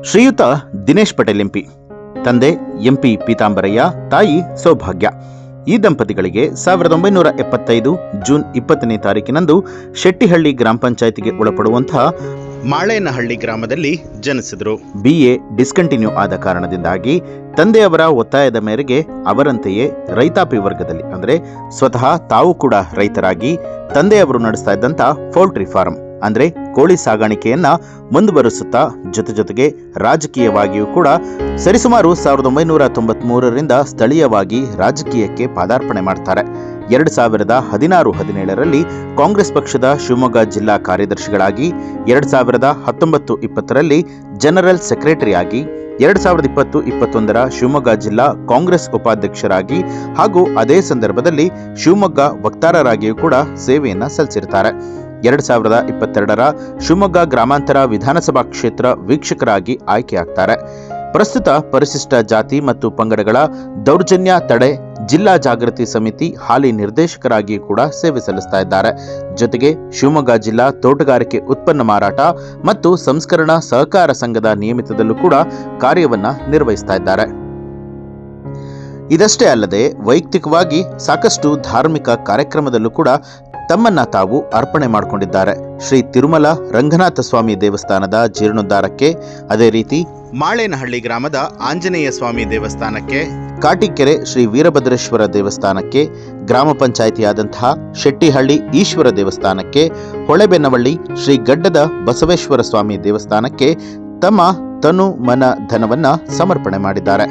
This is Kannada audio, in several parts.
ಶ್ರೀಯುತ ದಿನೇಶ್ ಪಟೇಲ್ ಎಂಪಿ, ತಂದೆ ಎಂಪಿ ಪೀತಾಂಬರಯ್ಯ, ತಾಯಿ ಸೌಭಾಗ್ಯ. ಈ ದಂಪತಿಗಳಿಗೆ 1975 ಜೂನ್ 20ನೇ ತಾರೀಕಿನಂದು ಶೆಟ್ಟಿಹಳ್ಳಿ ಗ್ರಾಮ ಪಂಚಾಯಿತಿಗೆ ಒಳಪಡುವಂತಹ ಮಾಳೇನಹಳ್ಳಿ ಗ್ರಾಮದಲ್ಲಿ ಜನಿಸಿದರು. BA ಡಿಸ್ಕಂಟಿನ್ಯೂ ಆದ ಕಾರಣದಿಂದಾಗಿ ತಂದೆಯವರ ಒತ್ತಾಯದ ಮೇರೆಗೆ ಅವರಂತೆಯೇ ರೈತಾಪಿ ವರ್ಗದಲ್ಲಿ ಅಂದರೆ ಸ್ವತಃ ತಾವು ಕೂಡ ರೈತರಾಗಿ ತಂದೆಯವರು ನಡೆಸ್ತಾ ಇದ್ದಂಥ ಪೌಲ್ಟ್ರಿ ಫಾರ್ಮ್ ಅಂದರೆ ಕೋಳಿ ಸಾಗಾಣಿಕೆಯನ್ನ ಮುಂದುವರಿಸುತ್ತಾ ಜೊತೆಗೆ ರಾಜಕೀಯವಾಗಿಯೂ ಕೂಡ ಸರಿಸುಮಾರು 1993ರಿಂದ ಸ್ಥಳೀಯವಾಗಿ ರಾಜಕೀಯಕ್ಕೆ ಪಾದಾರ್ಪಣೆ ಮಾಡ್ತಾರೆ. 2016-17ರಲ್ಲಿ ಕಾಂಗ್ರೆಸ್ ಪಕ್ಷದ ಶಿವಮೊಗ್ಗ ಜಿಲ್ಲಾ ಕಾರ್ಯದರ್ಶಿಗಳಾಗಿ, 2019-20ರಲ್ಲಿ ಜನರಲ್ ಸೆಕ್ರೆಟರಿಯಾಗಿ, 2020-21ರ ಶಿವಮೊಗ್ಗ ಜಿಲ್ಲಾ ಕಾಂಗ್ರೆಸ್ ಉಪಾಧ್ಯಕ್ಷರಾಗಿ ಹಾಗೂ ಅದೇ ಸಂದರ್ಭದಲ್ಲಿ ಶಿವಮೊಗ್ಗ ವಕ್ತಾರರಾಗಿಯೂ ಕೂಡ ಸೇವೆಯನ್ನ ಸಲ್ಲಿಸಿರ್ತಾರೆ. 2022ರ ಶಿವಮೊಗ್ಗ ಗ್ರಾಮಾಂತರ ವಿಧಾನಸಭಾ ಕ್ಷೇತ್ರ ವೀಕ್ಷಕರಾಗಿ ಆಯ್ಕೆಯಾಗ್ತಾರೆ. ಪ್ರಸ್ತುತ ಪರಿಶಿಷ್ಟ ಜಾತಿ ಮತ್ತು ಪಂಗಡಗಳ ದೌರ್ಜನ್ಯ ತಡೆ ಜಿಲ್ಲಾ ಜಾಗೃತಿ ಸಮಿತಿ ಹಾಲಿ ನಿರ್ದೇಶಕರಾಗಿ ಕೂಡ ಸೇವೆ ಸಲ್ಲಿಸ್ತಾ ಇದ್ದಾರೆ. ಜೊತೆಗೆ ಶಿವಮೊಗ್ಗ ಜಿಲ್ಲಾ ತೋಟಗಾರಿಕೆ ಉತ್ಪನ್ನ ಮಾರಾಟ ಮತ್ತು ಸಂಸ್ಕರಣಾ ಸಹಕಾರ ಸಂಘದ ನಿಯಮಿತದಲ್ಲೂ ಕೂಡ ಕಾರ್ಯವನ್ನ ನಿರ್ವಹಿಸ್ತಾ ಇದ್ದಾರೆ. ಇದಷ್ಟೇ ಅಲ್ಲದೆ ವೈಯಕ್ತಿಕವಾಗಿ ಸಾಕಷ್ಟು ಧಾರ್ಮಿಕ ಕಾರ್ಯಕ್ರಮದಲ್ಲೂ ಕೂಡ ತಮ್ಮನ್ನ ತಾವು ಅರ್ಪಣೆ ಮಾಡಿಕೊಂಡಿದ್ದಾರೆ. ಶ್ರೀ ತಿರುಮಲ ರಂಗನಾಥ ಸ್ವಾಮಿ ದೇವಸ್ಥಾನದ ಜೀರ್ಣೋದ್ಧಾರಕ್ಕೆ, ಅದೇ ರೀತಿ ಮಾಳೇನಹಳ್ಳಿ ಗ್ರಾಮದ ಆಂಜನೇಯ ಸ್ವಾಮಿ ದೇವಸ್ಥಾನಕ್ಕೆ, ಕಾಟಿಕೆರೆ ಶ್ರೀ ವೀರಭದ್ರೇಶ್ವರ ದೇವಸ್ಥಾನಕ್ಕೆ, ಗ್ರಾಮ ಪಂಚಾಯಿತಿಯಾದಂತಹ ಶೆಟ್ಟಿಹಳ್ಳಿ ಈಶ್ವರ ದೇವಸ್ಥಾನಕ್ಕೆ, ಹೊಳೆಬೆನ್ನವಳ್ಳಿ ಶ್ರೀ ಗಡ್ಡದ ಬಸವೇಶ್ವರ ಸ್ವಾಮಿ ದೇವಸ್ಥಾನಕ್ಕೆ ತಮ್ಮ ತನು ಮನ ಧನವನ್ನ ಸಮರ್ಪಣೆ ಮಾಡಿದ್ದಾರೆ.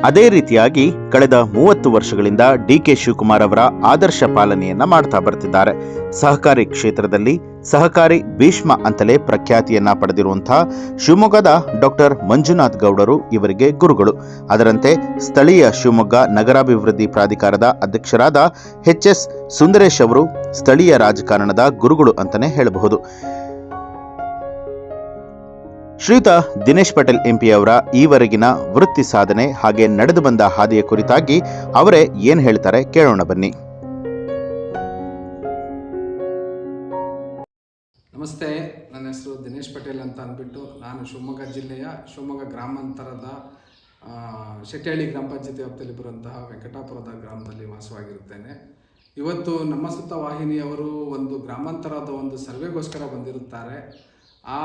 ಅದೇ ರೀತಿಯಾಗಿ ಕಳೆದ 30 ವರ್ಷಗಳಿಂದ DK ಶಿವಕುಮಾರ್ ಅವರ ಆದರ್ಶ ಪಾಲನೆಯನ್ನ ಮಾಡ್ತಾ ಬರ್ತಿದ್ದಾರೆ. ಸಹಕಾರಿ ಕ್ಷೇತ್ರದಲ್ಲಿ ಸಹಕಾರಿ ಭೀಷ್ಮ ಅಂತಲೇ ಪ್ರಖ್ಯಾತಿಯನ್ನ ಪಡೆದಿರುವಂತಹ ಶಿವಮೊಗ್ಗದ ಡಾಕ್ಟರ್ ಮಂಜುನಾಥ್ ಗೌಡರು ಇವರಿಗೆ ಗುರುಗಳು. ಅದರಂತೆ ಸ್ಥಳೀಯ ಶಿವಮೊಗ್ಗ ನಗರಾಭಿವೃದ್ಧಿ ಪ್ರಾಧಿಕಾರದ ಅಧ್ಯಕ್ಷರಾದ HS ಸುಂದರೇಶ್ ಅವರು ಸ್ಥಳೀಯ ರಾಜಕಾರಣದ ಗುರುಗಳು ಅಂತಾನೆ ಹೇಳಬಹುದು. ಶ್ರೀಯುತ ದಿನೇಶ್ ಪಟೇಲ್ ಎಂಪಿ ಅವರ ಈವರೆಗಿನ ವೃತ್ತಿ ಸಾಧನೆ ಹಾಗೆ ನಡೆದು ಬಂದ ಹಾದಿಯ ಕುರಿತಾಗಿ ಅವರೇ ಏನ್ ಹೇಳ್ತಾರೆ ಕೇಳೋಣ ಬನ್ನಿ. ನಮಸ್ತೆ, ನನ್ನ ಹೆಸರು ದಿನೇಶ್ ಪಟೇಲ್ ಅಂತ ಅಂದ್ಬಿಟ್ಟು ನಾನು ಶಿವಮೊಗ್ಗ ಜಿಲ್ಲೆಯ ಶಿವಮೊಗ್ಗ ಗ್ರಾಮಾಂತರದ ಶೆಟ್ಟಿಹಳ್ಳಿ ಗ್ರಾಮ ಪಂಚಾಯತಿ ವ್ಯಾಪ್ತಿಯಲ್ಲಿ ಬರುವಂತಹ ವೆಂಕಟಾಪುರದ ಗ್ರಾಮದಲ್ಲಿ ವಾಸವಾಗಿರುತ್ತೇನೆ. ಇವತ್ತು ನಮ್ಮ ಸುತ್ತ ವಾಹಿನಿಯವರು ಒಂದು ಗ್ರಾಮಾಂತರದ ಒಂದು ಸರ್ವೆಗೋಸ್ಕರ ಬಂದಿರುತ್ತಾರೆ. ಆ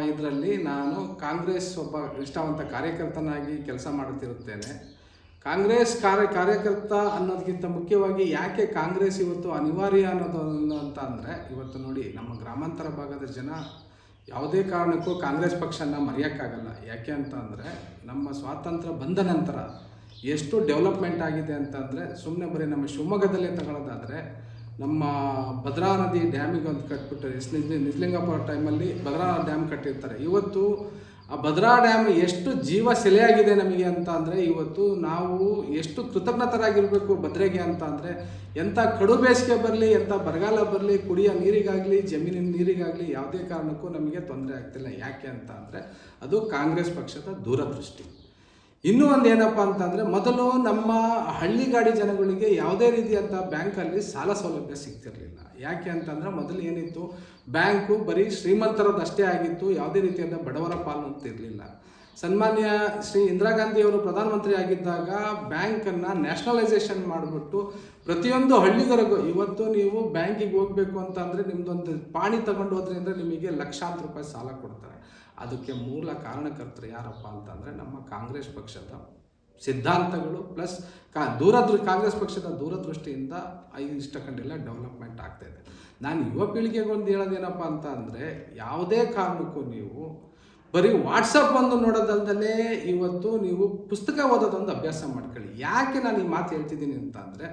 ಇದರಲ್ಲಿ ನಾನು ಕಾಂಗ್ರೆಸ್ ಒಬ್ಬ ನಿಷ್ಠಾವಂತ ಕಾರ್ಯಕರ್ತನಾಗಿ ಕೆಲಸ ಮಾಡುತ್ತಿರುತ್ತೇನೆ. ಕಾಂಗ್ರೆಸ್ ಕಾರ್ಯಕರ್ತ ಅನ್ನೋದಕ್ಕಿಂತ ಮುಖ್ಯವಾಗಿ ಯಾಕೆ ಕಾಂಗ್ರೆಸ್ ಇವತ್ತು ಅನಿವಾರ್ಯ ಅನ್ನೋದು ಅಂತ ಅಂದರೆ, ಇವತ್ತು ನೋಡಿ ನಮ್ಮ ಗ್ರಾಮಾಂತರ ಭಾಗದ ಜನ ಯಾವುದೇ ಕಾರಣಕ್ಕೂ ಕಾಂಗ್ರೆಸ್ ಪಕ್ಷನ ಮರೆಯೋಕ್ಕಾಗಲ್ಲ. ಯಾಕೆ ಅಂತ ಅಂದರೆ ನಮ್ಮ ಸ್ವಾತಂತ್ರ್ಯ ಬಂದ ನಂತರ ಎಷ್ಟು ಡೆವಲಪ್ಮೆಂಟ್ ಆಗಿದೆ ಅಂತಂದರೆ, ಸುಮ್ಮನೆ ಬರೀ ನಮ್ಮ ಶಿವಮೊಗ್ಗದಲ್ಲೇ ತಗೊಳ್ಳೋದಾದರೆ ನಮ್ಮ ಭದ್ರಾ ನದಿ ಡ್ಯಾಮಿಗೆ ಒಂದು ಕಟ್ಬಿಟ್ಟು ನಿಜಲಿಂಗಪುರ ಟೈಮಲ್ಲಿ ಭದ್ರಾ ಡ್ಯಾಮ್ ಕಟ್ಟಿರ್ತಾರೆ. ಇವತ್ತು ಆ ಭದ್ರಾ ಡ್ಯಾಮ್ ಎಷ್ಟು ಜೀವ ಸೆಲೆಯಾಗಿದೆ ನಮಗೆ ಅಂತ ಅಂದರೆ, ಇವತ್ತು ನಾವು ಎಷ್ಟು ಕೃತಜ್ಞತರಾಗಿರಬೇಕು ಭದ್ರೆಗೆ ಅಂತ ಅಂದರೆ, ಎಂಥ ಕಡು ಬೇಸಿಗೆ ಬರಲಿ, ಎಂಥ ಬರಗಾಲ ಬರಲಿ, ಕುಡಿಯೋ ನೀರಿಗಾಗಲಿ ಜಮೀನಿನ ನೀರಿಗಾಗಲಿ ಯಾವುದೇ ಕಾರಣಕ್ಕೂ ನಮಗೆ ತೊಂದರೆ ಆಗ್ತಿಲ್ಲ. ಯಾಕೆ ಅಂತ ಅಂದರೆ ಅದು ಕಾಂಗ್ರೆಸ್ ಪಕ್ಷದ ದೂರದೃಷ್ಟಿ. ಇನ್ನೂ ಒಂದು ಏನಪ್ಪ ಅಂತಂದರೆ, ಮೊದಲು ನಮ್ಮ ಹಳ್ಳಿಗಾಡಿ ಜನಗಳಿಗೆ ಯಾವುದೇ ರೀತಿಯಂಥ ಬ್ಯಾಂಕಲ್ಲಿ ಸಾಲ ಸೌಲಭ್ಯ ಸಿಗ್ತಿರಲಿಲ್ಲ. ಯಾಕೆ ಅಂತಂದರೆ ಮೊದಲು ಏನಿತ್ತು, ಬ್ಯಾಂಕು ಬರೀ ಶ್ರೀಮಂತರದಷ್ಟೇ ಆಗಿತ್ತು, ಯಾವುದೇ ರೀತಿಯಾದ ಬಡವರ ಪಾಲು ಅಂತ ಇರಲಿಲ್ಲ. ಸನ್ಮಾನ್ಯ ಶ್ರೀ ಇಂದಿರಾ ಗಾಂಧಿಯವರು ಪ್ರಧಾನಮಂತ್ರಿ ಆಗಿದ್ದಾಗ ಬ್ಯಾಂಕನ್ನು ನ್ಯಾಷನಲೈಸೇಷನ್ ಮಾಡಿಬಿಟ್ಟು ಪ್ರತಿಯೊಂದು ಹಳ್ಳಿಗರಿಗೂ ಇವತ್ತು ನೀವು ಬ್ಯಾಂಕಿಗೆ ಹೋಗಬೇಕು ಅಂತ ಅಂದರೆ ನಿಮ್ಮದೊಂದು ಪಾಣಿ ತಗೊಂಡು ಹೋದ್ರಿ ಅಂದರೆ ನಿಮಗೆ ಲಕ್ಷಾಂತರ ರೂಪಾಯಿ ಸಾಲ ಕೊಡ್ತಾರೆ. ಅದಕ್ಕೆ ಮೂಲ ಕಾರಣಕರ್ತರು ಯಾರಪ್ಪ ಅಂತಂದರೆ ನಮ್ಮ ಕಾಂಗ್ರೆಸ್ ಪಕ್ಷದ ಸಿದ್ಧಾಂತಗಳು ಪ್ಲಸ್ ಕಾಂಗ್ರೆಸ್ ಪಕ್ಷದ ದೂರದೃಷ್ಟಿಯಿಂದ ಇಷ್ಟಕ್ಕೆಲ್ಲ ಡೆವಲಪ್ಮೆಂಟ್ ಆಗ್ತಾಯಿದೆ. ನಾನು ಯುವ ಪೀಳಿಗೆಗೆ ಒಂದು ಹೇಳೋದೇನಪ್ಪ ಅಂತ ಅಂದರೆ, ಯಾವುದೇ ಕಾರಣಕ್ಕೂ ನೀವು ಬರೀ ವಾಟ್ಸಪ್ ಒಂದು ನೋಡೋದಲ್ಲದೆ ಇವತ್ತು ನೀವು ಪುಸ್ತಕ ಓದೋದೊಂದು ಅಭ್ಯಾಸ ಮಾಡ್ಕೊಳ್ಳಿ. ಯಾಕೆ ನಾನು ಈ ಮಾತು ಹೇಳ್ತಿದ್ದೀನಿ ಅಂತ ಅಂದರೆ,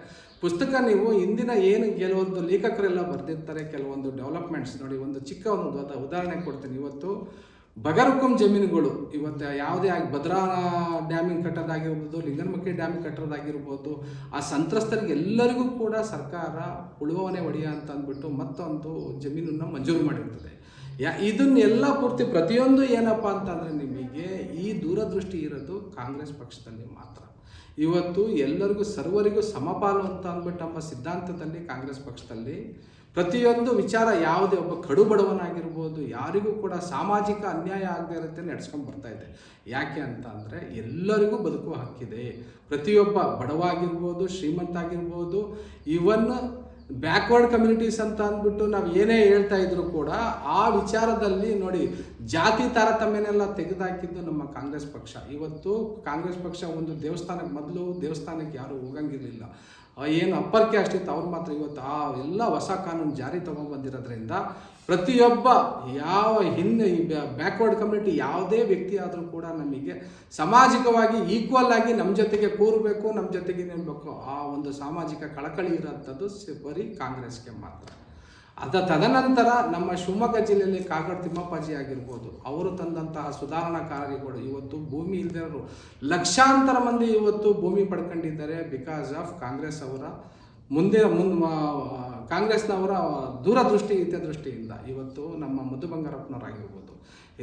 ಪುಸ್ತಕ ನೀವು ಇಂದಿನ ಏನು ಕೆಲವೊಂದು ಲೇಖಕರೆಲ್ಲ ಬರೆದಿರ್ತಾರೆ ಕೆಲವೊಂದು ಡೆವಲಪ್ಮೆಂಟ್ಸ್ ನೋಡಿ. ಒಂದು ಚಿಕ್ಕ ಒಂದು ಉದಾಹರಣೆ ಕೊಡ್ತೀನಿ. ಇವತ್ತು ಬಗರ್ಹುಕುಂ ಜಮೀನುಗಳು ಇವತ್ತು ಯಾವುದೇ ಆಗಿ ಭದ್ರಾ ಡ್ಯಾಮಿಗೆ ಕಟ್ಟೋದಾಗಿರ್ಬೋದು, ಲಿಂಗನಮಕ್ಕಿ ಡ್ಯಾಮಿಗೆ ಕಟ್ಟೋದಾಗಿರ್ಬೋದು, ಆ ಸಂತ್ರಸ್ತರಿಗೆ ಎಲ್ಲರಿಗೂ ಕೂಡ ಸರ್ಕಾರ ಉಳುವವನೇ ಒಡೆಯ ಅಂತ ಅಂದ್ಬಿಟ್ಟು ಮತ್ತೊಂದು ಜಮೀನನ್ನು ಮಂಜೂರು ಮಾಡಿರ್ತದೆ. ಇದನ್ನೆಲ್ಲ ಪೂರ್ತಿ ಪ್ರತಿಯೊಂದು ಏನಪ್ಪ ಅಂತಂದರೆ ನಿಮಗೆ ಈ ದೂರದೃಷ್ಟಿ ಇರೋದು ಕಾಂಗ್ರೆಸ್ ಪಕ್ಷದಲ್ಲಿ ಮಾತ್ರ. ಇವತ್ತು ಎಲ್ಲರಿಗೂ ಸರ್ವರಿಗೂ ಸಮಪಾಲು ಅಂತ ಅಂದ್ಬಿಟ್ಟು ನಮ್ಮ ಸಿದ್ಧಾಂತದಲ್ಲಿ ಕಾಂಗ್ರೆಸ್ ಪಕ್ಷದಲ್ಲಿ ಪ್ರತಿಯೊಂದು ವಿಚಾರ ಯಾವುದೇ ಒಬ್ಬ ಕಡು ಬಡವನಾಗಿರ್ಬೋದು ಯಾರಿಗೂ ಕೂಡ ಸಾಮಾಜಿಕ ಅನ್ಯಾಯ ಆಗದೆ ಇರುತ್ತೆ ನಡೆಸ್ಕೊಂಡು ಬರ್ತಾ ಇದೆ. ಯಾಕೆ ಅಂತ ಅಂದರೆ ಎಲ್ಲರಿಗೂ ಬದುಕುವ ಹಕ್ಕಿದೆ. ಪ್ರತಿಯೊಬ್ಬ ಬಡವ ಆಗಿರ್ಬೋದು, ಶ್ರೀಮಂತ ಆಗಿರ್ಬೋದು, ಇವನ್ ಬ್ಯಾಕ್ವರ್ಡ್ ಕಮ್ಯುನಿಟೀಸ್ ಅಂತ ಅಂದ್ಬಿಟ್ಟು ನಾವು ಏನೇ ಹೇಳ್ತಾ ಇದ್ರು ಕೂಡ ಆ ವಿಚಾರದಲ್ಲಿ ನೋಡಿ ಜಾತಿ ತಾರತಮ್ಯನೆಲ್ಲ ತೆಗೆದುಹಾಕಿದ್ದು ನಮ್ಮ ಕಾಂಗ್ರೆಸ್ ಪಕ್ಷ. ಇವತ್ತು ಕಾಂಗ್ರೆಸ್ ಪಕ್ಷ ಒಂದು ದೇವಸ್ಥಾನಕ್ಕೆ ಮೊದಲು ದೇವಸ್ಥಾನಕ್ಕೆ ಯಾರು ಹೋಗಂಗಿರಲಿಲ್ಲ, ಏನು ಅಪ್ಪರ್ ಕ್ಯಾಸ್ಟ್ ಇತ್ತು ಅವ್ರು ಮಾತ್ರ ಇವತ್ತು ಆ ಎಲ್ಲ ಹೊಸ ಕಾನೂನು ಜಾರಿ ತೊಗೊಂಡ್ಬಂದಿರೋದ್ರಿಂದ ಪ್ರತಿಯೊಬ್ಬ ಯಾವ ಬ್ಯಾಕ್ವರ್ಡ್ ಕಮ್ಯುನಿಟಿ ಯಾವುದೇ ವ್ಯಕ್ತಿ ಆದರೂ ಕೂಡ ನಮಗೆ ಸಾಮಾಜಿಕವಾಗಿ ಈಕ್ವಲ್ ಆಗಿ ನಮ್ಮ ಜೊತೆಗೆ ಕೂರಬೇಕು, ನಮ್ಮ ಜೊತೆಗೆ ನಿಲ್ಲಬೇಕು, ಆ ಒಂದು ಸಾಮಾಜಿಕ ಕಳಕಳಿ ಇರೋಂಥದ್ದು ಬರೀ ಕಾಂಗ್ರೆಸ್ಗೆ ಮಾತ್ರ. ತದನಂತರ ನಮ್ಮ ಶಿವಮೊಗ್ಗ ಜಿಲ್ಲೆಯಲ್ಲಿ ಕಾಗಡ ತಿಮ್ಮಪ್ಪಾಜಿ ಆಗಿರ್ಬೋದು, ಅವರು ತಂದಂತಹ ಸುಧಾರಣಾ ಕಾರ್ಯಗಳು ಇವತ್ತು ಭೂಮಿ ಇಲ್ಲದಿರೋರು ಲಕ್ಷಾಂತರ ಮಂದಿ ಇವತ್ತು ಭೂಮಿ ಪಡ್ಕೊಂಡಿದ್ದಾರೆ. ಬಿಕಾಸ್ ಆಫ್ ಕಾಂಗ್ರೆಸ್ ಅವರ ಕಾಂಗ್ರೆಸ್ನವರ ದೂರದೃಷ್ಟಿ ಹಿತದೃಷ್ಟಿಯಿಂದ ಇವತ್ತು ನಮ್ಮ ಮಧು ಬಂಗಾರಪ್ಪನವರಾಗಿರ್ಬೋದು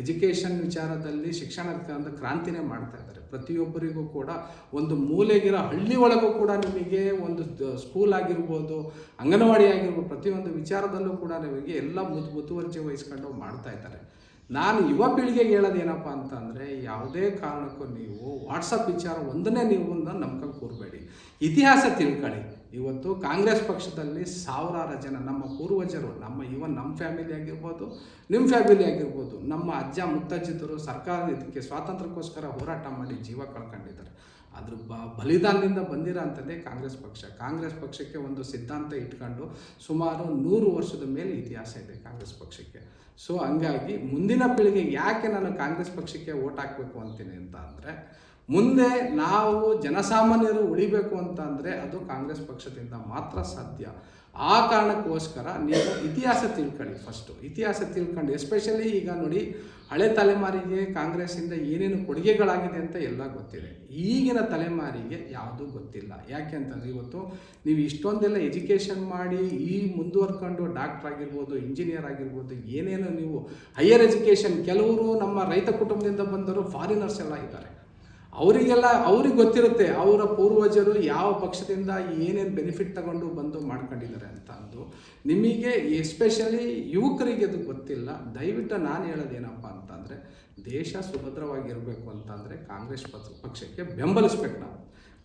ಎಜುಕೇಷನ್ ವಿಚಾರದಲ್ಲಿ ಶಿಕ್ಷಣದ ಕ್ರಾಂತಿನೇ ಮಾಡ್ತಾ ಇದ್ದಾರೆ. ಪ್ರತಿಯೊಬ್ಬರಿಗೂ ಕೂಡ ಒಂದು ಮೂಲೆಗಿರೋ ಹಳ್ಳಿ ಒಳಗೂ ಕೂಡ ನಿಮಗೆ ಒಂದು ಸ್ಕೂಲ್ ಆಗಿರ್ಬೋದು, ಅಂಗನವಾಡಿ ಆಗಿರ್ಬೋದು, ಪ್ರತಿಯೊಂದು ವಿಚಾರದಲ್ಲೂ ಕೂಡ ನಿಮಗೆ ಎಲ್ಲ ಮುತುವರ್ಜಿ ವಹಿಸ್ಕೊಂಡು ಮಾಡ್ತಾ ಇದ್ದಾರೆ. ನಾನು ಯುವ ಪೀಳಿಗೆಗೆ ಹೇಳೋದೇನಪ್ಪ ಅಂತ ಅಂದರೆ ಯಾವುದೇ ಕಾರಣಕ್ಕೂ ನೀವು ವಾಟ್ಸಪ್ ವಿಚಾರ ಒಂದನ್ನೇ ನೀವು ನಂಬ್ಕೊಂಡು ಕೂರಬೇಡಿ, ಇತಿಹಾಸ ತಿಳ್ಕೊಳ್ಳಿ. ಇವತ್ತು ಕಾಂಗ್ರೆಸ್ ಪಕ್ಷದಲ್ಲಿ ಸಾವಿರಾರು ಜನ ನಮ್ಮ ಪೂರ್ವಜರು, ನಮ್ಮ ಫ್ಯಾಮಿಲಿ ಆಗಿರ್ಬೋದು, ನಿಮ್ಮ ಫ್ಯಾಮಿಲಿ ಆಗಿರ್ಬೋದು, ನಮ್ಮ ಅಜ್ಜ ಮುತ್ತಜ್ಜಿತರು ಇದಕ್ಕೆ ಸ್ವಾತಂತ್ರ್ಯಕ್ಕೋಸ್ಕರ ಹೋರಾಟ ಮಾಡಿ ಜೀವ ಕಳ್ಕೊಂಡಿದ್ದಾರೆ. ಅದ್ರ ಬಲಿದಾನದಿಂದ ಬಂದಿರೋ ಅಂಥದ್ದೇ ಕಾಂಗ್ರೆಸ್ ಪಕ್ಷಕ್ಕೆ ಒಂದು ಸಿದ್ಧಾಂತ ಇಟ್ಕೊಂಡು ಸುಮಾರು 100 ವರ್ಷದ ಮೇಲೆ ಇತಿಹಾಸ ಇದೆ ಕಾಂಗ್ರೆಸ್ ಪಕ್ಷಕ್ಕೆ. ಸೊ ಹಂಗಾಗಿ ಮುಂದಿನ ಪೀಳಿಗೆ ಯಾಕೆ ನಾನು ಕಾಂಗ್ರೆಸ್ ಪಕ್ಷಕ್ಕೆ ಓಟ್ ಹಾಕಬೇಕು ಅಂತೀನಿ ಅಂತ ಅಂದರೆ, ಮುಂದೆ ನಾವು ಜನಸಾಮಾನ್ಯರು ಉಳಿಬೇಕು ಅಂತ ಅಂದರೆ ಅದು ಕಾಂಗ್ರೆಸ್ ಪಕ್ಷದಿಂದ ಮಾತ್ರ ಸಾಧ್ಯ. ಆ ಕಾರಣಕ್ಕೋಸ್ಕರ ನೀವು ಇತಿಹಾಸ ತಿಳ್ಕೊಳ್ಳಿ. ಫಸ್ಟು ಇತಿಹಾಸ ತಿಳ್ಕೊಂಡು, ಎಸ್ಪೆಷಲಿ ಈಗ ನೋಡಿ ಹಳೆ ತಲೆಮಾರಿಗೆ ಕಾಂಗ್ರೆಸ್ಸಿಂದ ಏನೇನು ಕೊಡುಗೆಗಳಾಗಿದೆ ಅಂತ ಎಲ್ಲ ಗೊತ್ತಿದೆ. ಈಗಿನ ತಲೆಮಾರಿಗೆ ಯಾವುದೂ ಗೊತ್ತಿಲ್ಲ. ಯಾಕೆ ಅಂತಂದರೆ ಇವತ್ತು ನೀವು ಇಷ್ಟೊಂದೆಲ್ಲ ಎಜುಕೇಷನ್ ಮಾಡಿ ಮುಂದುವರ್ಕೊಂಡು ಡಾಕ್ಟ್ರ್ ಆಗಿರ್ಬೋದು, ಇಂಜಿನಿಯರ್ ಆಗಿರ್ಬೋದು, ಏನೇನು ನೀವು ಹೈಯರ್ ಎಜುಕೇಷನ್, ಕೆಲವರು ನಮ್ಮ ರೈತ ಕುಟುಂಬದಿಂದ ಬಂದವರು ಫಾರಿನರ್ಸ್ ಎಲ್ಲ ಇದ್ದಾರೆ. ಅವ್ರಿಗೆ ಗೊತ್ತಿರುತ್ತೆ ಅವರ ಪೂರ್ವಜರು ಯಾವ ಪಕ್ಷದಿಂದ ಏನೇನು ಬೆನಿಫಿಟ್ ತಗೊಂಡು ಬಂದು ಮಾಡ್ಕೊಂಡಿದ್ದಾರೆ ಅಂತ ಅಂದು. ನಿಮಗೆ ಎಸ್ಪೆಷಲಿ ಯುವಕರಿಗೆ ಅದು ಗೊತ್ತಿಲ್ಲ. ದಯವಿಟ್ಟು ನಾನು ಹೇಳೋದೇನಪ್ಪ ಅಂತಂದರೆ, ದೇಶ ಸುಭದ್ರವಾಗಿರಬೇಕು ಅಂತಂದರೆ ಕಾಂಗ್ರೆಸ್ ಪಕ್ಷಕ್ಕೆ ಬೆಂಬಲಿಸ್ಬೇಕು. ನಾವು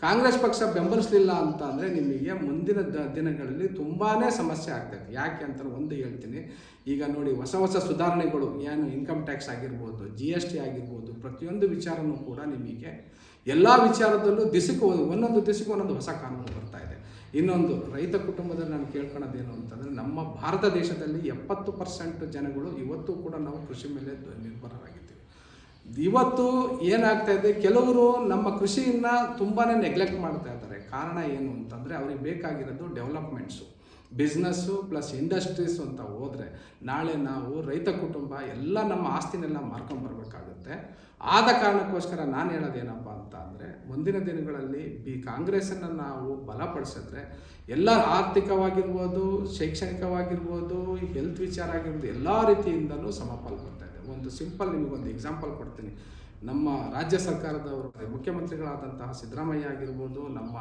ಕಾಂಗ್ರೆಸ್ ಪಕ್ಷ ಬೆಂಬಲಿಸಲಿಲ್ಲ ಅಂತ ಅಂದರೆ ನಿಮಗೆ ಮುಂದಿನ ದಿನಗಳಲ್ಲಿ ತುಂಬಾ ಸಮಸ್ಯೆ ಆಗ್ತದೆ. ಯಾಕೆ ಅಂತ ಒಂದು ಹೇಳ್ತೀನಿ. ಈಗ ನೋಡಿ ಹೊಸ ಸುಧಾರಣೆಗಳು, ಏನು ಇನ್ಕಮ್ ಟ್ಯಾಕ್ಸ್ ಆಗಿರ್ಬೋದು, GST ಆಗಿರ್ಬೋದು, ಪ್ರತಿಯೊಂದು ವಿಚಾರನೂ ಕೂಡ ನಿಮಗೆ ಎಲ್ಲ ವಿಚಾರದಲ್ಲೂ ಒಂದೊಂದು ದಿವಸಕ್ಕೆ ಹೊಸ ಕಾನೂನು ಬರ್ತಾ ಇದೆ. ಇನ್ನೊಂದು ರೈತ ಕುಟುಂಬದಲ್ಲಿ ನಾನು ಕೇಳ್ಕೊಳ್ಳೋದೇನು ಅಂತಂದರೆ, ನಮ್ಮ ಭಾರತ ದೇಶದಲ್ಲಿ 70% ಜನಗಳು ಇವತ್ತು ಕೂಡ ನಾವು ಕೃಷಿ ಮೇಲೆ ನಿರ್ಭರರಾಗಿದ್ದೀವಿ. ಇವತ್ತು ಏನಾಗ್ತಾ ಇದೆ, ಕೆಲವರು ನಮ್ಮ ಕೃಷಿಯನ್ನು ತುಂಬಾ ನೆಗ್ಲೆಕ್ಟ್ ಮಾಡ್ತಾ ಇದ್ದಾರೆ. ಕಾರಣ ಏನು ಅಂತಂದರೆ, ಅವ್ರಿಗೆ ಬೇಕಾಗಿರೋದು ಡೆವಲಪ್ಮೆಂಟ್ಸು, ಬಿಸ್ನೆಸ್ಸು ಪ್ಲಸ್ ಇಂಡಸ್ಟ್ರೀಸು ಅಂತ ಹೋದರೆ ನಾಳೆ ನಾವು ರೈತ ಕುಟುಂಬ ಎಲ್ಲ ನಮ್ಮ ಆಸ್ತಿನೆಲ್ಲ ಮಾರ್ಕೊಂಬರ್ಬೇಕಾಗುತ್ತೆ. ಆದ ಕಾರಣಕ್ಕೋಸ್ಕರ ನಾನು ಹೇಳೋದೇನಪ್ಪ ಅಂತ ಅಂದರೆ, ಮುಂದಿನ ದಿನಗಳಲ್ಲಿ ಕಾಂಗ್ರೆಸ್ಸನ್ನು ನಾವು ಬಲಪಡಿಸಿದ್ರೆ ಎಲ್ಲ ಆರ್ಥಿಕವಾಗಿರ್ಬೋದು, ಶೈಕ್ಷಣಿಕವಾಗಿರ್ಬೋದು, ಹೆಲ್ತ್ ವಿಚಾರ ಆಗಿರ್ಬೋದು, ಎಲ್ಲ ರೀತಿಯಿಂದಲೂ ಸಮಪಾಲು ಬರ್ತಾ ಇದೆ. ಒಂದು ಸಿಂಪಲ್ ನಿಮಗೊಂದು ಎಕ್ಸಾಂಪಲ್ ಕೊಡ್ತೀನಿ. ನಮ್ಮ ರಾಜ್ಯ ಸರ್ಕಾರದವರು ಮುಖ್ಯಮಂತ್ರಿಗಳಾದಂತಹ ಸಿದ್ದರಾಮಯ್ಯ ಆಗಿರ್ಬೋದು, ನಮ್ಮ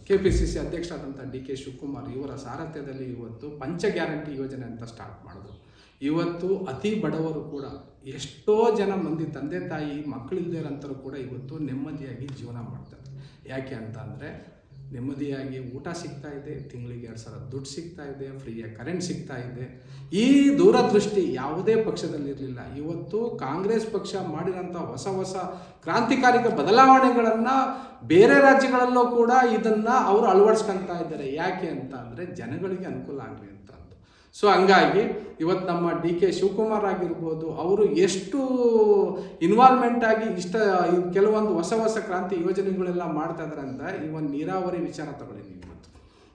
KPCC ಅಧ್ಯಕ್ಷರಾದಂಥ DK ಶಿವಕುಮಾರ್ ಇವರ ಸಾರಥ್ಯದಲ್ಲಿ ಇವತ್ತು ಪಂಚ ಗ್ಯಾರಂಟಿ ಯೋಜನೆ ಅಂತ ಸ್ಟಾರ್ಟ್ ಮಾಡಿದ್ರು. ಇವತ್ತು ಅತಿ ಬಡವರು ಕೂಡ ಎಷ್ಟೋ ಮಂದಿ ತಂದೆ ತಾಯಿ ಮಕ್ಕಳಿಲ್ಲದೆ ಇರೋಂಥವ್ರು ಕೂಡ ಇವತ್ತು ನೆಮ್ಮದಿಯಾಗಿ ಜೀವನ ಮಾಡ್ತಾರೆ. ಯಾಕೆ ಅಂತ ಅಂದರೆ, ನೆಮ್ಮದಿಯಾಗಿ ಊಟ ಸಿಗ್ತಾ ಇದೆ, ತಿಂಗಳಿಗೆ 2,000 ದುಡ್ಡು ಸಿಗ್ತಾ ಇದೆ, ಫ್ರೀಯಾಗಿ ಕರೆಂಟ್ ಸಿಗ್ತಾ ಇದೆ. ಈ ದೂರದೃಷ್ಟಿ ಯಾವುದೇ ಪಕ್ಷದಲ್ಲಿರಲಿಲ್ಲ. ಇವತ್ತು ಕಾಂಗ್ರೆಸ್ ಪಕ್ಷ ಮಾಡಿರೋಂಥ ಹೊಸ ಕ್ರಾಂತಿಕಾರಿಕ ಬದಲಾವಣೆಗಳನ್ನು ಬೇರೆ ರಾಜ್ಯಗಳಲ್ಲೂ ಕೂಡ ಇದನ್ನು ಅವರು ಅಳವಡಿಸ್ಕೊಳ್ತಾ ಇದ್ದಾರೆ. ಯಾಕೆ ಅಂತ ಅಂದರೆ ಜನಗಳಿಗೆ ಅನುಕೂಲ ಆಗಲಿ ಅಂತ. ಸೊ ಹಂಗಾಗಿ ಇವತ್ತು ನಮ್ಮ DK ಶಿವಕುಮಾರ್ ಆಗಿರ್ಬೋದು, ಅವರು ಎಷ್ಟು ಇನ್ವಾಲ್ವ್ಮೆಂಟ್ ಆಗಿ ಕೆಲವೊಂದು ಹೊಸ ಕ್ರಾಂತಿ ಯೋಜನೆಗಳೆಲ್ಲ ಮಾಡ್ತಾ ಇದ್ದಾರೆ ಅಂತ. ಇವನ್ ನೀರಾವರಿ ವಿಚಾರ ತಗೊಳ್ಳಿ ನೀವು. ಇವತ್ತು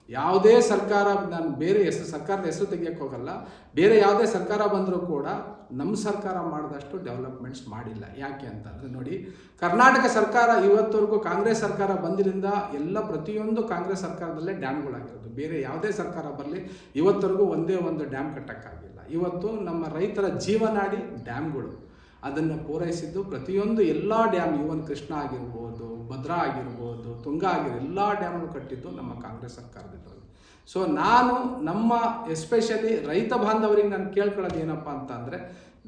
ಯಾವುದೇ ಸರ್ಕಾರ, ನಾನು ಬೇರೆ ಸರ್ಕಾರದ ಹೆಸರು ತೆಗಿಯೋಕ್ಕೆ ಹೋಗಲ್ಲ, ಬೇರೆ ಯಾವುದೇ ಸರ್ಕಾರ ಬಂದರೂ ಕೂಡ ನಮ್ಮ ಸರ್ಕಾರ ಮಾಡಿದಷ್ಟು ಡೆವಲಪ್ಮೆಂಟ್ಸ್ ಮಾಡಿಲ್ಲ. ಯಾಕೆ ಅಂತಂದರೆ ನೋಡಿ, ಕರ್ನಾಟಕ ಸರ್ಕಾರ ಇವತ್ತವರೆಗೂ ಕಾಂಗ್ರೆಸ್ ಸರ್ಕಾರ ಬಂದಿರಿಂದ ಪ್ರತಿಯೊಂದು ಕಾಂಗ್ರೆಸ್ ಸರ್ಕಾರದಲ್ಲೇ ಡ್ಯಾಮ್ಗಳಾಗಿರೋದು. ಬೇರೆ ಯಾವುದೇ ಸರ್ಕಾರ ಬರಲಿ ಇವತ್ತವರೆಗೂ ಒಂದೇ ಒಂದು ಡ್ಯಾಮ್ ಕಟ್ಟೋಕ್ಕಾಗಿಲ್ಲ. ಇವತ್ತು ನಮ್ಮ ರೈತರ ಜೀವನಾಡಿ ಡ್ಯಾಮ್ಗಳು, ಅದನ್ನು ಪೂರೈಸಿದ್ದು ಪ್ರತಿಯೊಂದು ಎಲ್ಲ ಡ್ಯಾಮ್, ಇವನ್ ಕೃಷ್ಣ ಆಗಿರ್ಬೋದು, ಭದ್ರಾ ಆಗಿರ್ಬೋದು, ತುಂಗಾ ಎಲ್ಲ ಡ್ಯಾಮ್ಗಳು ಕಟ್ಟಿದ್ದು ನಮ್ಮ ಕಾಂಗ್ರೆಸ್ ಸರ್ಕಾರದಲ್ಲಿ. ಸೊ ನಾನು ನಮ್ಮ ಎಸ್ಪೆಷಲಿ ರೈತ ಬಾಂಧವರಿಗೆ ನಾನು ಕೇಳ್ಕೊಳ್ಳೋದು ಏನಪ್ಪ ಅಂತ ಅಂದರೆ,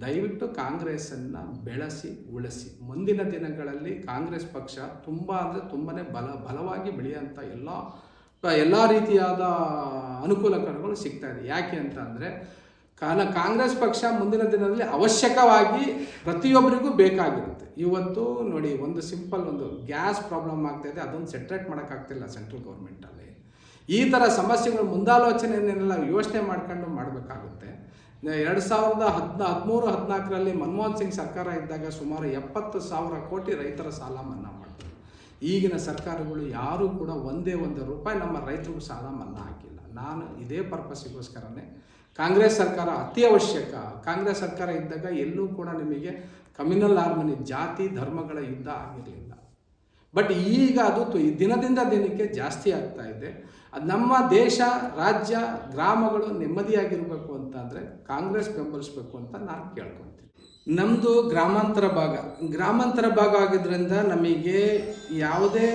ದಯವಿಟ್ಟು ಕಾಂಗ್ರೆಸ್ಸನ್ನು ಬೆಳೆಸಿ ಉಳಿಸಿ. ಮುಂದಿನ ದಿನಗಳಲ್ಲಿ ಕಾಂಗ್ರೆಸ್ ಪಕ್ಷ ತುಂಬ ಅಂದರೆ ತುಂಬಾ ಬಲವಾಗಿ ಬೆಳೆಯುವಂಥ ಎಲ್ಲ ರೀತಿಯಾದ ಅನುಕೂಲಗಳು ಸಿಗ್ತಾ ಇದೆ. ಯಾಕೆ ಅಂತ ಅಂದರೆ ಕಾಂಗ್ರೆಸ್ ಪಕ್ಷ ಮುಂದಿನ ದಿನದಲ್ಲಿ ಅವಶ್ಯಕವಾಗಿ ಪ್ರತಿಯೊಬ್ಬರಿಗೂ ಬೇಕಾಗಿರುತ್ತೆ. ಇವತ್ತು ನೋಡಿ, ಒಂದು ಸಿಂಪಲ್ ಒಂದು ಗ್ಯಾಸ್ ಪ್ರಾಬ್ಲಮ್ ಆಗ್ತಾಯಿದೆ, ಅದೊಂದು ಸೆಟ್ರೇಟ್ ಮಾಡೋಕ್ಕಾಗ್ತಿಲ್ಲ ಸೆಂಟ್ರಲ್ ಗೌರ್ಮೆಂಟಲ್ಲಿ. ಈ ಥರ ಸಮಸ್ಯೆಗಳು ಮುಂದಾಲೋಚನೆಯನ್ನೆಲ್ಲ ಯೋಚನೆ ಮಾಡ್ಕೊಂಡು ಮಾಡಬೇಕಾಗುತ್ತೆ. 2013-14ರಲ್ಲಿ ಮನಮೋಹನ್ ಸಿಂಗ್ ಸರ್ಕಾರ ಇದ್ದಾಗ ಸುಮಾರು 70,000 ಕೋಟಿ ರೈತರ ಸಾಲ ಮನ್ನಾ ಮಾಡ್ತಾರೆ. ಈಗಿನ ಸರ್ಕಾರಗಳು ಯಾರೂ ಕೂಡ ಒಂದೇ ಒಂದು ರೂಪಾಯಿ ನಮ್ಮ ರೈತರಿಗೂ ಸಾಲ ಮನ್ನಾ ಹಾಕಿಲ್ಲ. ನಾನು ಇದೇ ಪರ್ಪಸ್ಸಿಗೋಸ್ಕರನೇ ಕಾಂಗ್ರೆಸ್ ಸರ್ಕಾರ ಅತಿ ಅವಶ್ಯಕ. ಕಾಂಗ್ರೆಸ್ ಸರ್ಕಾರ ಇದ್ದಾಗ ಎಲ್ಲೂ ಕೂಡ ನಿಮಗೆ ಕಮ್ಯುನಲ್ ಹಾರ್ಮನಿ, ಜಾತಿ ಧರ್ಮಗಳ ಯುದ್ಧ ಆಗಿರಲಿಲ್ಲ. ಬಟ್ ಈಗ ಅದು ದಿನದಿಂದ ದಿನಕ್ಕೆ ಜಾಸ್ತಿ ಆಗ್ತಾ ಇದೆ. ಅದು ನಮ್ಮ ದೇಶ, ರಾಜ್ಯ, ಗ್ರಾಮಗಳು ನೆಮ್ಮದಿಯಾಗಿರಬೇಕು ಅಂತಂದರೆ ಕಾಂಗ್ರೆಸ್ ಬೆಂಬಲಿಸಬೇಕು ಅಂತ ನಾನು ಕೇಳ್ಕೊತೀನಿ. ನಮ್ಮದು ಗ್ರಾಮಾಂತರ ಭಾಗ ಆಗಿದ್ದರಿಂದ ನಮಗೆ ಯಾವುದೇ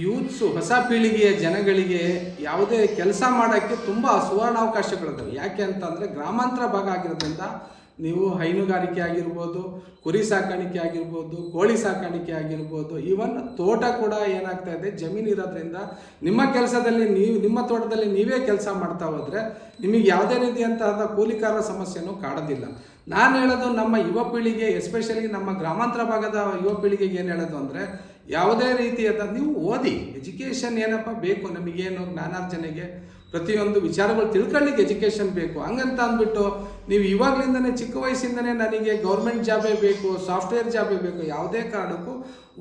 ಯೂತ್ಸು, ಹೊಸ ಪೀಳಿಗೆಯ ಜನಗಳಿಗೆ ಯಾವುದೇ ಕೆಲಸ ಮಾಡೋಕ್ಕೆ ತುಂಬ ಸುವರ್ಣಾವಕಾಶಗಳಿದ್ದಾವೆ. ಯಾಕೆ ಅಂತಂದರೆ ಗ್ರಾಮಾಂತರ ಭಾಗ ಆಗಿರೋದ್ರಿಂದ ನೀವು ಹೈನುಗಾರಿಕೆ ಆಗಿರ್ಬೋದು, ಕುರಿ ಸಾಕಾಣಿಕೆ ಆಗಿರ್ಬೋದು, ಕೋಳಿ ಸಾಕಾಣಿಕೆ ಆಗಿರ್ಬೋದು, ಈವನ್ ತೋಟ ಕೂಡ ಏನಾಗ್ತಾ ಇದೆ, ಜಮೀನು ಇರೋದ್ರಿಂದ ನಿಮ್ಮ ಕೆಲಸದಲ್ಲಿ ನಿಮ್ಮ ತೋಟದಲ್ಲಿ ನೀವೇ ಕೆಲಸ ಮಾಡ್ತಾ ಹೋದರೆ ನಿಮಗೆ ಯಾವುದೇ ರೀತಿಯಂತಹ ಕೂಲಿಕಾರರ ಸಮಸ್ಯೆನೂ ಕಾಡೋದಿಲ್ಲ. ನಾನು ಹೇಳೋದು ನಮ್ಮ ಯುವ ಪೀಳಿಗೆ, ಎಸ್ಪೆಷಲಿ ನಮ್ಮ ಗ್ರಾಮಾಂತರ ಭಾಗದ ಯುವ ಪೀಳಿಗೆಗೆ ಏನು ಹೇಳೋದು ಅಂದರೆ, ಯಾವುದೇ ರೀತಿಯಾದ ನೀವು ಓದಿ, ಎಜುಕೇಷನ್ ಏನಪ್ಪ ಬೇಕು ನಮಗೇನು, ಜ್ಞಾನಾರ್ಜನೆಗೆ ಪ್ರತಿಯೊಂದು ವಿಚಾರಗಳು ತಿಳ್ಕೊಳ್ಳಿಕ್ಕೆ ಎಜುಕೇಷನ್ ಬೇಕು. ಹಂಗಂತ ಅಂದ್ಬಿಟ್ಟು ನೀವು ಇವಾಗಲಿಂದನೇ ಚಿಕ್ಕ ವಯಸ್ಸಿಂದನೇ ನನಗೆ ಗೌರ್ಮೆಂಟ್ ಜಾಬೇ ಬೇಕು, ಸಾಫ್ಟ್ವೇರ್ ಜಾಬೇ ಬೇಕು, ಯಾವುದೇ ಕಾರಣಕ್ಕೂ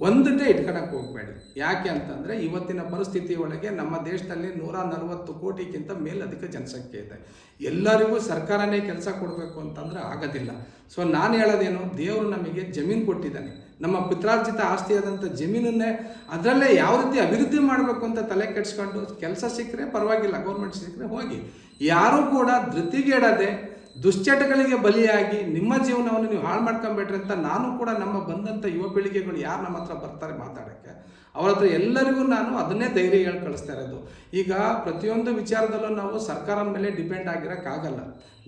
ಒಂದನ್ನೇ ಇಟ್ಕೊಳಕ್ಕೆ ಹೋಗಬೇಡಿ. ಯಾಕೆ ಅಂತಂದರೆ ಇವತ್ತಿನ ಪರಿಸ್ಥಿತಿ ಒಳಗೆ ನಮ್ಮ ದೇಶದಲ್ಲಿ 140 ಕೋಟಿಗಿಂತ ಮೇಲಧಿಕ ಜನಸಂಖ್ಯೆ ಇದೆ. ಎಲ್ಲರಿಗೂ ಸರ್ಕಾರನೇ ಕೆಲಸ ಕೊಡಬೇಕು ಅಂತಂದರೆ ಆಗೋದಿಲ್ಲ. ಸೊ ನಾನು ಹೇಳೋದೇನು, ದೇವರು ನಮಗೆ ಜಮೀನು ಕೊಟ್ಟಿದ್ದಾನೆ, ನಮ್ಮ ಪಿತ್ರಾರ್ಜಿತ ಆಸ್ತಿಯಾದಂಥ ಜಮೀನನ್ನೇ ಅದರಲ್ಲೇ ಯಾವ ರೀತಿ ಅಭಿವೃದ್ಧಿ ಮಾಡಬೇಕು ಅಂತ ತಲೆ ಕೆಡಿಸ್ಕೊಂಡು ಕೆಲಸ ಸಿಕ್ಕರೆ ಪರವಾಗಿಲ್ಲ, ಗೌರ್ಮೆಂಟ್ ಸಿಕ್ಕರೆ ಹೋಗಿ. ಯಾರೂ ಕೂಡ ಧೃತಿಗೆಡದೆ ದುಶ್ಚಟಗಳಿಗೆ ಬಲಿಯಾಗಿ ನಿಮ್ಮ ಜೀವನವನ್ನು ನೀವು ಹಾಳು ಮಾಡ್ಕೊಂಬೇಡ್ರಿ ಅಂತ ನಾನು ಕೂಡ ನಮ್ಮ ಬಂದಂಥ ಯುವ ಪೀಳಿಗೆಗಳು ಯಾರು ನಮ್ಮ ಹತ್ರ ಬರ್ತಾರೆ ಮಾತಾಡೋಕ್ಕೆ, ಅವ್ರ ಹತ್ರ ಎಲ್ಲರಿಗೂ ನಾನು ಅದನ್ನೇ ಧೈರ್ಯ ಹೇಳಿ ಕಳಿಸ್ತಾ ಇರೋದು. ಈಗ ಪ್ರತಿಯೊಂದು ವಿಚಾರದಲ್ಲೂ ನಾವು ಸರ್ಕಾರದ ಮೇಲೆ ಡಿಪೆಂಡ್ ಆಗಿರೋಕ್ಕಾಗಲ್ಲ.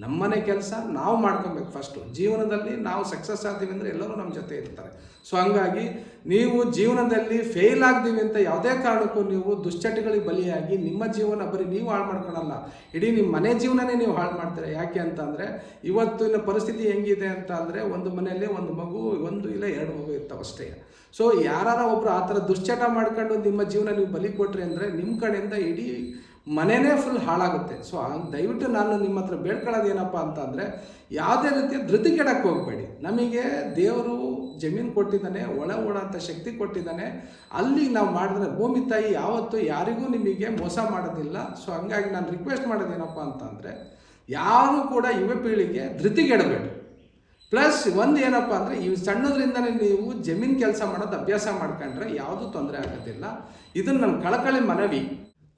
ನಮ್ಮನೆ ಕೆಲಸ ನಾವು ಮಾಡ್ಕೊಬೇಕು. ಫಸ್ಟು ಜೀವನದಲ್ಲಿ ನಾವು ಸಕ್ಸಸ್ ಆಗ್ತೀವಿ ಅಂದರೆ ಎಲ್ಲರೂ ನಮ್ಮ ಜೊತೆ ಇರ್ತಾರೆ. ಸೊ ಹಂಗಾಗಿ ನೀವು ಜೀವನದಲ್ಲಿ ಫೇಲ್ ಆಗ್ತೀವಿ ಅಂತ ಯಾವುದೇ ಕಾರಣಕ್ಕೂ ನೀವು ದುಶ್ಚಟಗಳಿಗೆ ಬಲಿಯಾಗಿ ನಿಮ್ಮ ಜೀವನ ಬರೀ ನೀವು ಹಾಳು ಮಾಡ್ಕೊಳಲ್ಲ, ಇಡೀ ನಿಮ್ಮ ಮನೆ ಜೀವನನೇ ನೀವು ಹಾಳು ಮಾಡ್ತೀರ. ಯಾಕೆ ಅಂತಂದರೆ ಇವತ್ತಿನ ಪರಿಸ್ಥಿತಿ ಹೆಂಗಿದೆ ಅಂತ ಅಂದರೆ, ಒಂದು ಮನೆಯಲ್ಲಿ ಒಂದು ಮಗು, 1 ಇಲ್ಲ 2 ಮಗು ಇರ್ತಾವೆ ಅಷ್ಟೇ. ಸೊ ಯಾರು ಒಬ್ಬರು ಆ ಥರ ದುಶ್ಚಟ ಮಾಡ್ಕೊಂಡು ನಿಮ್ಮ ಜೀವನ ನೀವು ಬಲಿ ಕೊಟ್ರಿ ಅಂದರೆ ನಿಮ್ಮ ಕಡೆಯಿಂದ ಇಡೀ ಮನೆಯೇ ಫುಲ್ ಹಾಳಾಗುತ್ತೆ. ಸೊ ದಯವಿಟ್ಟು ನಾನು ನಿಮ್ಮ ಹತ್ರ ಬೇಡ್ಕೊಳ್ಳೋದು ಏನಪ್ಪ ಅಂತಂದರೆ, ಯಾವುದೇ ರೀತಿಯ ಧೃತಿಗೆಡಕ್ಕೆ ಹೋಗಬೇಡಿ. ನಮಗೆ ದೇವರು ಜಮೀನು ಕೊಟ್ಟಿದ್ದಾನೆ, ಒಳ ಓಡೋಂಥ ಶಕ್ತಿ ಕೊಟ್ಟಿದ್ದಾನೆ. ಅಲ್ಲಿ ನಾವು ಮಾಡಿದ್ರೆ ಭೂಮಿ ತಾಯಿ ಯಾವತ್ತೂ ಯಾರಿಗೂ ನಿಮಗೆ ಮೋಸ ಮಾಡೋದಿಲ್ಲ. ಸೊ ಹಂಗಾಗಿ ನಾನು ರಿಕ್ವೆಸ್ಟ್ ಮಾಡೋದೇನಪ್ಪ ಅಂತಂದರೆ, ಯಾರೂ ಕೂಡ ಯುವ ಪೀಳಿಗೆ ಧೃತಿಗೆಡಬೇಡಿ. ಪ್ಲಸ್ ಒಂದು ಏನಪ್ಪ ಅಂದರೆ, ಈ ಸಣ್ಣದ್ರಿಂದಲೇ ನೀವು ಜಮೀನು ಕೆಲಸ ಮಾಡೋದು ಅಭ್ಯಾಸ ಮಾಡ್ಕೊಂಡ್ರೆ ಯಾವುದೂ ತೊಂದರೆ ಆಗೋದಿಲ್ಲ. ಇದನ್ನು ನನ್ನ ಕಳಕಳಿ ಮನವಿ.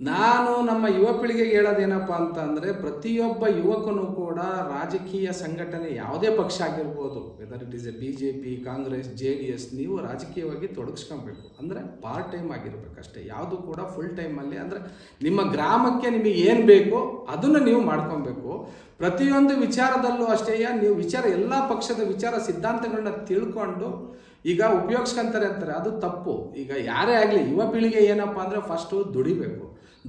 ನಾನು ನಮ್ಮ ಯುವ ಪೀಳಿಗೆಗೆ ಹೇಳೋದೇನಪ್ಪ ಅಂತಂದರೆ, ಪ್ರತಿಯೊಬ್ಬ ಯುವಕನೂ ಕೂಡ ರಾಜಕೀಯ ಸಂಘಟನೆ ಯಾವುದೇ ಪಕ್ಷ ಆಗಿರ್ಬೋದು, whether it is A BJP, Congress, JDS, ನೀವು ರಾಜಕೀಯವಾಗಿ ತೊಡಗಿಸ್ಕೊಬೇಕು. ಅಂದರೆ ಪಾರ್ಟ್ ಟೈಮ್ ಆಗಿರ್ಬೇಕಷ್ಟೇ, ಯಾವುದು ಕೂಡ ಫುಲ್ ಟೈಮಲ್ಲಿ. ಅಂದರೆ ನಿಮ್ಮ ಗ್ರಾಮಕ್ಕೆ ನಿಮಗೆ ಏನು ಬೇಕೋ ಅದನ್ನು ನೀವು ಮಾಡ್ಕೊಬೇಕು. ಪ್ರತಿಯೊಂದು ವಿಚಾರದಲ್ಲೂ ಅಷ್ಟೇ ನೀವು ಎಲ್ಲ ಪಕ್ಷದ ವಿಚಾರ ಸಿದ್ಧಾಂತಗಳನ್ನ ತಿಳ್ಕೊಂಡು ಈಗ ಉಪಯೋಗಿಸ್ಕೊಂತಾರೆ ಅಂತಾರೆ, ಅದು ತಪ್ಪು. ಈಗ ಯಾರೇ ಆಗಲಿ ಯುವ ಪೀಳಿಗೆ ಏನಪ್ಪ ಅಂದರೆ, ಫಸ್ಟು ದುಡಿಬೇಕು.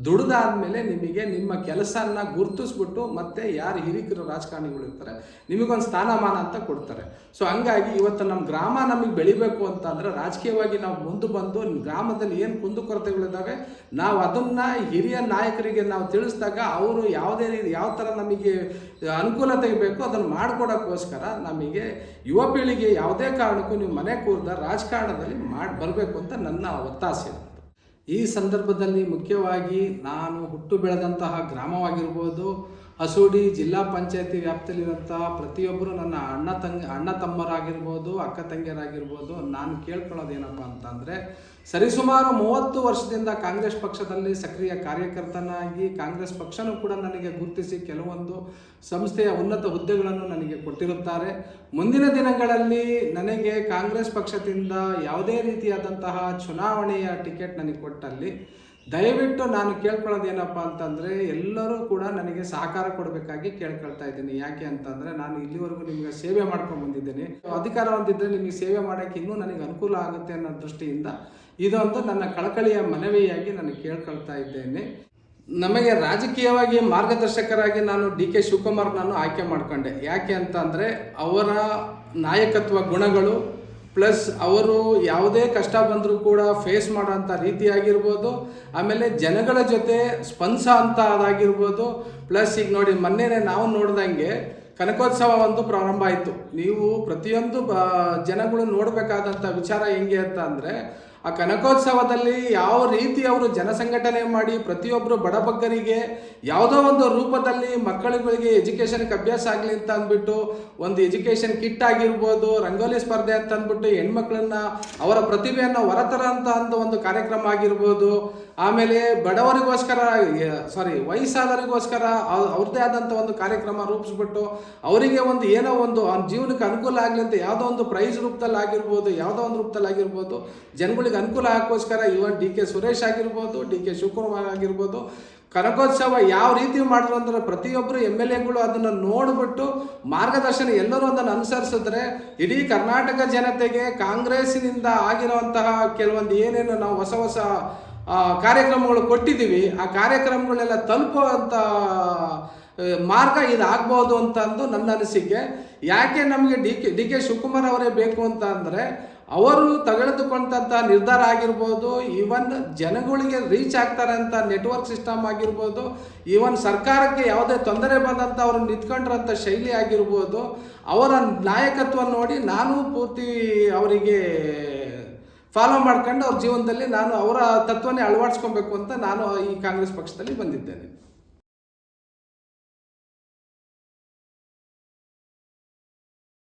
ದುಡಿದಾದ್ಮೇಲೆ ನಿಮಗೆ ನಿಮ್ಮ ಕೆಲಸನ ಗುರುತಿಸ್ಬಿಟ್ಟು ಮತ್ತೆ ಯಾರು ಹಿರಿಕರು ರಾಜಕಾರಣಿಗಳು ಇರ್ತಾರೆ ನಿಮಗೊಂದು ಸ್ಥಾನಮಾನ ಅಂತ ಕೊಡ್ತಾರೆ. ಸೊ ಹಂಗಾಗಿ ಇವತ್ತು ನಮ್ಮ ಗ್ರಾಮ ನಮಗೆ ಬೆಳಿಬೇಕು ಅಂತಂದರೆ ರಾಜಕೀಯವಾಗಿ ನಾವು ಮುಂದೆ ಬಂದು ಗ್ರಾಮದಲ್ಲಿ ಏನು ಕುಂದುಕೊರತೆಗಳಿದ್ದಾವೆ ನಾವು ಅದನ್ನು ಹಿರಿಯ ನಾಯಕರಿಗೆ ನಾವು ತಿಳಿಸಿದಾಗ ಅವರು ಯಾವ ಥರ ನಮಗೆ ಅನುಕೂಲತೆ ಬೇಕು ಅದನ್ನು ಮಾಡಿಕೊಡೋಕ್ಕೋಸ್ಕರ ನಮಗೆ ಯುವ ಪೀಳಿಗೆ ಯಾವುದೇ ಕಾರಣಕ್ಕೂ ನೀವು ಮನೆ ಕೂರ್ದ ರಾಜಕಾರಣದಲ್ಲಿ ಬರಬೇಕು ಅಂತ ನನ್ನ ಒತ್ತಾಸೆ. ಈ ಸಂದರ್ಭದಲ್ಲಿ ಮುಖ್ಯವಾಗಿ ನಾನು ಹುಟ್ಟು ಬೆಳೆದಂತಹ ಗ್ರಾಮವಾಗಿರ್ಬೋದು, ಹಸೂಡಿ ಜಿಲ್ಲಾ ಪಂಚಾಯತಿ ವ್ಯಾಪ್ತಿಯಲ್ಲಿರುವಂತಹ ಪ್ರತಿಯೊಬ್ಬರು ನನ್ನ ಅಣ್ಣ ತಮ್ಮರಾಗಿರ್ಬೋದು, ಅಕ್ಕ ತಂಗಿಯರಾಗಿರ್ಬೋದು, ನಾನು ಕೇಳ್ಕೊಳ್ಳೋದೇನಪ್ಪ ಅಂತಂದರೆ, ಸರಿಸುಮಾರು 30 ವರ್ಷದಿಂದ ಕಾಂಗ್ರೆಸ್ ಪಕ್ಷದಲ್ಲಿ ಸಕ್ರಿಯ ಕಾರ್ಯಕರ್ತನಾಗಿ ಕಾಂಗ್ರೆಸ್ ಪಕ್ಷನೂ ಕೂಡ ನನಗೆ ಗುರುತಿಸಿ ಕೆಲವೊಂದು ಸಂಸ್ಥೆಯ ಉನ್ನತ ಹುದ್ದೆಗಳನ್ನು ನನಗೆ ಕೊಟ್ಟಿರುತ್ತಾರೆ. ಮುಂದಿನ ದಿನಗಳಲ್ಲಿ ನನಗೆ ಕಾಂಗ್ರೆಸ್ ಪಕ್ಷದಿಂದ ಯಾವುದೇ ರೀತಿಯಾದಂತಹ ಚುನಾವಣೆಯ ಟಿಕೆಟ್ ನನಗೆ ಕೊಟ್ಟಲ್ಲಿ ದಯವಿಟ್ಟು ನಾನು ಕೇಳ್ಕೊಳ್ಳೋದೇನಪ್ಪ ಅಂತಂದರೆ ಎಲ್ಲರೂ ಕೂಡ ನನಗೆ ಸಹಕಾರ ಕೊಡಬೇಕಾಗಿ ಕೇಳ್ಕೊಳ್ತಾ ಇದ್ದೀನಿ. ಯಾಕೆ ಅಂತಂದರೆ ನಾನು ಇಲ್ಲಿವರೆಗೂ ನಿಮಗೆ ಸೇವೆ ಮಾಡ್ಕೊಂಡು ಬಂದಿದ್ದೀನಿ. ಅಧಿಕಾರ ಹೊಂದಿದ್ದರೆ ನಿಮಗೆ ಸೇವೆ ಮಾಡೋಕ್ಕೆ ಇನ್ನೂ ನನಗೆ ಅನುಕೂಲ ಆಗುತ್ತೆ ಅನ್ನೋ ದೃಷ್ಟಿಯಿಂದ ಇದೊಂದು ನನ್ನ ಕಳಕಳಿಯ ಮನವಿಯಾಗಿ ನಾನು ಕೇಳ್ಕೊಳ್ತಾ ಇದ್ದೇನೆ. ನಮಗೆ ರಾಜಕೀಯವಾಗಿ ಮಾರ್ಗದರ್ಶಕರಾಗಿ ನಾನು DK ಶಿವಕುಮಾರ್ ನಾನು ಆಯ್ಕೆ ಮಾಡಿಕೊಂಡೆ. ಯಾಕೆ ಅಂತ ಅಂದರೆ ಅವರ ನಾಯಕತ್ವ ಗುಣಗಳು ಪ್ಲಸ್ ಅವರು ಯಾವುದೇ ಕಷ್ಟ ಬಂದರೂ ಕೂಡ ಫೇಸ್ ಮಾಡೋಂಥ ರೀತಿಯಾಗಿರ್ಬೋದು, ಆಮೇಲೆ ಜನಗಳ ಜೊತೆ ಸ್ಪಂದಿಸೋ ಅಂತ ಅದಾಗಿರ್ಬೋದು. ಪ್ಲಸ್ ಈಗ ನೋಡಿ ಮೊನ್ನೆನೇ ನಾವು ನೋಡ್ದಂಗೆ ಕನಕೋತ್ಸವ ಒಂದು ಪ್ರಾರಂಭ ಆಯಿತು. ನೀವು ಪ್ರತಿಯೊಂದು ಜನಗಳು ನೋಡಬೇಕಾದಂಥ ವಿಚಾರ ಹೆಂಗೆ ಅಂತ ಅಂದರೆ ಆ ಕನಕೋತ್ಸವದಲ್ಲಿ ಯಾವ ರೀತಿ ಅವರು ಜನಸಂಘಟನೆ ಮಾಡಿ ಪ್ರತಿಯೊಬ್ಬರು ಬಡಬಗ್ಗರಿಗೆ ಯಾವುದೋ ಒಂದು ರೂಪದಲ್ಲಿ ಮಕ್ಕಳುಗಳಿಗೆ ಎಜುಕೇಷನ್ಗೆ ಅಭ್ಯಾಸ ಆಗಲಿ ಅಂತ ಅಂದ್ಬಿಟ್ಟು ಒಂದು ಎಜುಕೇಷನ್ ಕಿಟ್ ಆಗಿರ್ಬೋದು, ರಂಗೋಲಿ ಸ್ಪರ್ಧೆ ಅಂತ ಅಂದ್ಬಿಟ್ಟು ಹೆಣ್ಮಕ್ಳನ್ನ ಅವರ ಪ್ರತಿಭೆಯನ್ನು ಹೊರತರ ಅಂತ ಒಂದು ಕಾರ್ಯಕ್ರಮ ಆಗಿರ್ಬೋದು. ಆಮೇಲೆ ಬಡವರಿಗೋಸ್ಕರ ವಯಸ್ಸಾದವರಿಗೋಸ್ಕರ ಅವ್ರದ್ದೇ ಆದಂಥ ಒಂದು ಕಾರ್ಯಕ್ರಮ ರೂಪಿಸ್ಬಿಟ್ಟು ಅವರಿಗೆ ಒಂದು ಏನೋ ಒಂದು ಜೀವನಕ್ಕೆ ಅನುಕೂಲ ಆಗಲಿ ಅಂತ ಯಾವುದೋ ಒಂದು ಪ್ರೈಸ್ ರೂಪದಲ್ಲಿ ಆಗಿರ್ಬೋದು, ಯಾವುದೋ ಒಂದು ರೂಪದಲ್ಲಿ ಆಗಿರ್ಬೋದು, ಜನಗಳಿಗೆ ಅನುಕೂಲ ಆಗೋಸ್ಕರ ಇವನ್ DK ಸುರೇಶ್ ಆಗಿರ್ಬೋದು, DK ಶಿವಕುಮಾರ್ ಆಗಿರ್ಬೋದು, ಕನಕೋತ್ಸವ ಯಾವ ರೀತಿ ಮಾಡಿದ್ರು ಅಂದ್ರೆ ಪ್ರತಿಯೊಬ್ಬರು MLAಗಳು ಅದನ್ನು ನೋಡಿಬಿಟ್ಟು ಮಾರ್ಗದರ್ಶನ ಎಲ್ಲರೂ ಅದನ್ನು ಅನುಸರಿಸಿದ್ರೆ ಇಡೀ ಕರ್ನಾಟಕ ಜನತೆಗೆ ಕಾಂಗ್ರೆಸ್ಸಿನಿಂದ ಆಗಿರುವಂತಹ ಕೆಲವೊಂದು ಏನೇನು ನಾವು ಹೊಸ ಕಾರ್ಯಕ್ರಮಗಳು ಕೊಟ್ಟಿದ್ದೀವಿ ಆ ಕಾರ್ಯಕ್ರಮಗಳೆಲ್ಲ ತಲುಪುವಂಥ ಮಾರ್ಗ ಇದಾಗ್ಬೋದು ಅಂತಂದು ನನ್ನ ಅನಿಸಿಕೆ. ಯಾಕೆ ನಮಗೆ DK ಶಿವಕುಮಾರ್ ಅವರೇ ಬೇಕು ಅಂತ ಅಂದರೆ ಅವರು ತೆಗೆದುಕೊಂಡಂಥ ನಿರ್ಧಾರ ಆಗಿರ್ಬೋದು, ಈವನ್ ಜನಗಳಿಗೆ ರೀಚ್ ಆಗ್ತಾರೆ ಅಂತ ನೆಟ್ವರ್ಕ್ ಸಿಸ್ಟಮ್ ಆಗಿರ್ಬೋದು, ಈವನ್ ಸರ್ಕಾರಕ್ಕೆ ಯಾವುದೇ ತೊಂದರೆ ಬಂದಂಥ ಅವರು ನಿಂತ್ಕೊಂಡಿರೋಂಥ ಶೈಲಿ ಆಗಿರ್ಬೋದು, ಅವರ ನಾಯಕತ್ವ ನೋಡಿ ನಾನು ಪೂರ್ತಿ ಅವರಿಗೆ ಫಾಲೋ ಮಾಡ್ಕೊಂಡು ಅವ್ರ ಜೀವನದಲ್ಲಿ ನಾನು ಅವರ ತತ್ವನೇ ಅಳವಡಿಸ್ಕೊಬೇಕು ಅಂತ ನಾನು ಈ ಕಾಂಗ್ರೆಸ್ ಪಕ್ಷದಲ್ಲಿ ಬಂದಿದ್ದೇನೆ.